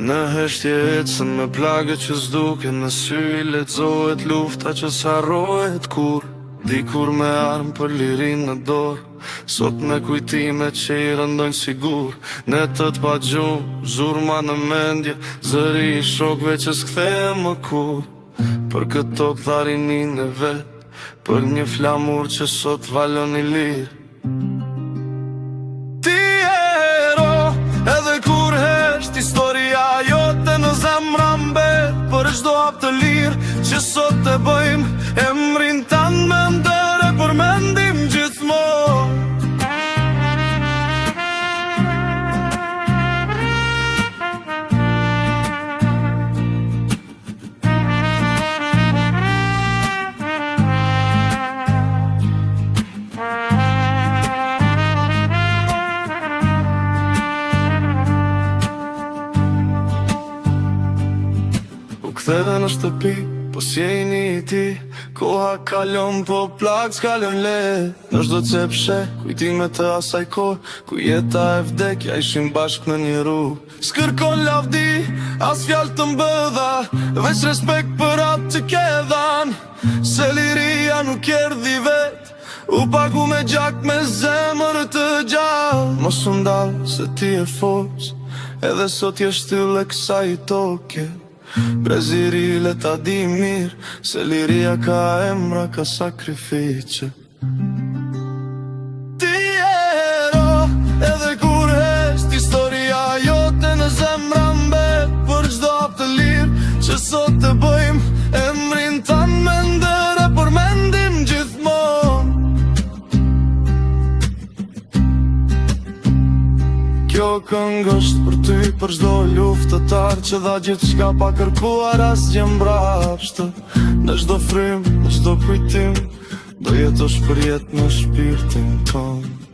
Në heshtje ecën me plagë që s'duke, në sy I lexohet lufta që s'harrohet kur. Dikur me armë për lirin në dorë, sot me kujtime që I rëndojnë sigur. Netët pa gjumë, zurma në mendje, zëri I shokve që s'kthehem më kur. Për këto këtharinin e vetë, për një flamur që sot valon I lirë. Ti ero, edhe kur hesht historia jote në zemra mbet, për çdo hap të lirë që sot e bëjmë, emrin tanë me ndere për mendim gjithmonë. Ktheve në shtëpi, po sjejni I ti, koha kalon po plak s'kalon le. Në çdo cepshe, kujtime të asaj kohë, ku jeta e vdekja ishin bashk në një rrugë. S'kërkon lavdi, as fjalë të mbëdha, veç respekt për atë që ke dhan. Se liria nuk erdhi vet, u pagu me gjak me zemër të gjallë. Mos u ndal se ti e forcë, edhe sot je shtyllë e kësaj toke. Breziri le ta di mirë, se liria ka emra, ka sakrifice. Ti ero, edhe kur hesht historia jote në zemra mbet, për çdo hap të lirë që sot të bëjmë, emrin tanë me ndere për mendim gjithmonë. Kjo këngë është për ty, për çdo luftëtar që dha gjithçka pa kërkuar asgjë mbrapsht. Në çdo frym, në çdo kujtim, do jetosh për jetë në shpirtin tonë.